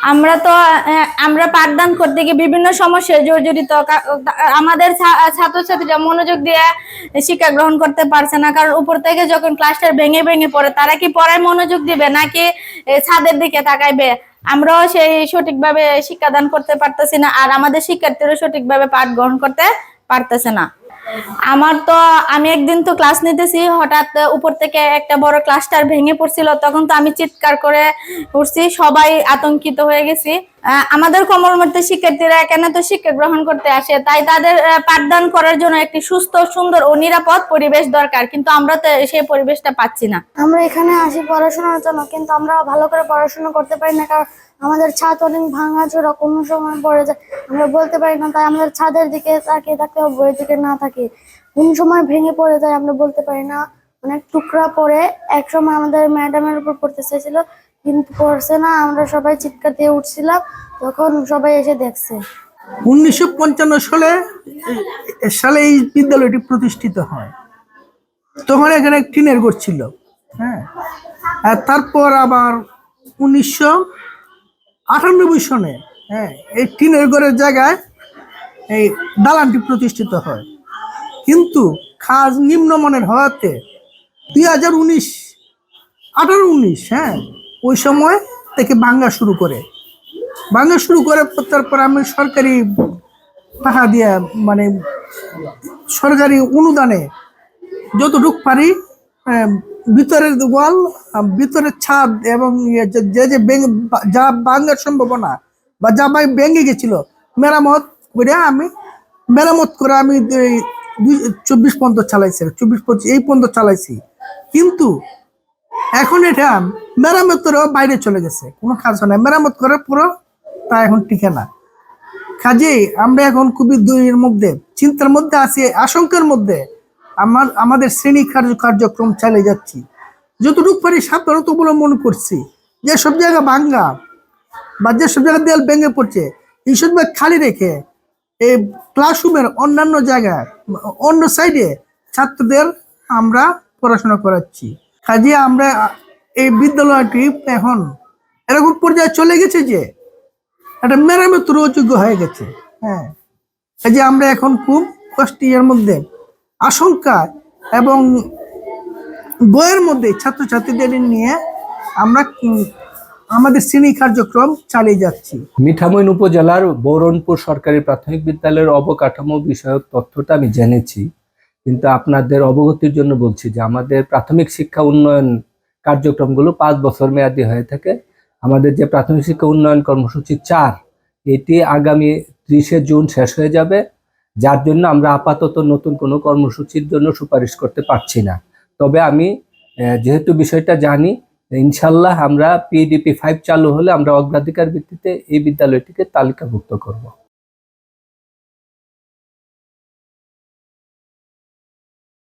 আমরা পাঠদান করতে গিয়ে বিভিন্ন সমস্যায় জর্জরিত। আমাদের ছাত্রছাত্রীরা মনোযোগ দিয়ে শিক্ষা গ্রহণ করতে পারছে না, কারণ উপর থেকে যখন ক্লাসটা ভেঙে ভেঙে পড়ে, তারা কি পড়ায় মনোযোগ দিবে নাকি ছাদের দিকে তাকাইবে? আমরাও সেই সঠিকভাবে শিক্ষাদান করতে পারতেছি না, আর আমাদের শিক্ষার্থীরা সঠিকভাবে পাঠ গ্রহণ করতে পারতেছে না। আমি একদিন তো ক্লাস নিতেছি, হঠাৎ উপর থেকে একটা বড় ক্লাসটার ভেঙে পড়ছিল। তখন তো আমি চিৎকার করে উঠছি, সবাই আতঙ্কিত হয়ে গেছি। আমাদের কোমলমতি শিক্ষার্থীরা এখানে তো শিক্ষা গ্রহণ করতে আসে, তাই তাদের পাঠদান করার জন্য একটি সুস্থ, সুন্দর ও নিরাপদ পরিবেশ দরকার, কিন্তু আমরা তো সেই পরিবেশটা পাচ্ছি না। আমরা এখানে আসি পড়াশোনার জন্য, কিন্তু আমরা ভালো করে পড়াশোনা করতে পারি না, কারণ আমাদের ছাদ অনেক ভাঙাচোরা, কোনো সময় পড়ে যায় আমরা বলতে পারি না। তাই আমাদের ছাদের দিকে তাকিয়ে থাকতে হবে, বইয়ের দিকে না থাকি। কোন সময় ভেঙে পড়ে যায় আমরা বলতে পারি না। অনেক টুকরা পড়ে এক সময় আমাদের ম্যাডামের উপর পড়তে চাইছিল, কিন্তু পড়ছে না। আমরা সবাই চিৎকার দিয়ে উঠছিলাম, তখন সবাই এসে দেখছে। 1955 সালে এই বিদ্যালয়টি প্রতিষ্ঠিত হয়। তখন এখানে টিনের ঘর ছিল। হ্যাঁ, আর তারপর আবার 1998 সনে এই টিনের ঘরের জায়গায় এই দালানটি প্রতিষ্ঠিত হয়। কিন্তু খাস নিম্নমানের হওয়াতে 2018-19 ওই সময় থেকে ভাঙা শুরু করে। তারপর আমি সরকারি টাকা দিয়ে, মানে সরকারি অনুদানে যতটুক পারি ভিতরের ওয়াল, ভিতরের ছাদ এবং যা ভাঙার সম্ভাবনা বা যা ভেঙে গেছিল মেরামত করে আমি 24 পর্যন্ত চালাইছি, 24-25 এই পর্যন্ত চালাইছি। কিন্তু এখন এটা মেরামতেরও বাইরে চলে গেছে, কোনো কাজ হয় না। মেরামত করার পুরো তা এখন টিকে না। কাজেই আমরা এখন খুবই চিন্তার মধ্যে আছি, আশঙ্কার মধ্যে আমাদের শ্রেণী কার্যক্রম চালিয়ে যাচ্ছি। যতটুকু পারি সাবধানতা অবলম্বন করছি। যেসব জায়গা ভাঙ্গা বা যেসব জায়গা দেয়াল ভেঙে পড়ছে, এইসব খালি রেখে এই ক্লাসরুমের অন্যান্য জায়গায়, অন্য সাইডে ছাত্রদের আমরা পড়াশোনা করাচ্ছি। কাজে আমরা এই বিদ্যালয়টি এখন এরকম পর্যায়ে চলে গেছে যে একটা মেরামতের অযোগ্য হয়ে গেছে। কাজে আমরা এখন খুব কষ্টের মধ্যে, আশঙ্কা এবং বইয়ের মধ্যে ছাত্রছাত্রীদের নিয়ে আমরা আমাদের শ্রেণী কার্যক্রম চালিয়ে যাচ্ছি। মিঠামইন উপজেলার বৌরনপুর সরকারি প্রাথমিক বিদ্যালয়ের অবকাঠামো বিষয়ক তথ্যটা আমি জেনেছি, কিন্তু আপনাদের অবগতির জন্য বলছি যে আমাদের প্রাথমিক শিক্ষা উন্নয়ন কার্যক্রমগুলো 5 বছর মেয়াদী হয়ে থাকে। আমাদের যে প্রাথমিক শিক্ষা উন্নয়ন কর্মসূচি 4, এটি আগামী 30শে জুন শেষ হয়ে যাবে, যার জন্য আমরা আপাতত নতুন কোনো কর্মসূচির জন্য সুপারিশ করতে পারছি না। তবে আমি যেহেতু বিষয়টা জানি, ইনশাল্লাহ আমরা PDP 5 চালু হলে আমরা অগ্রাধিকার ভিত্তিতে এই বিদ্যালয়টিকে তালিকাভুক্ত করব।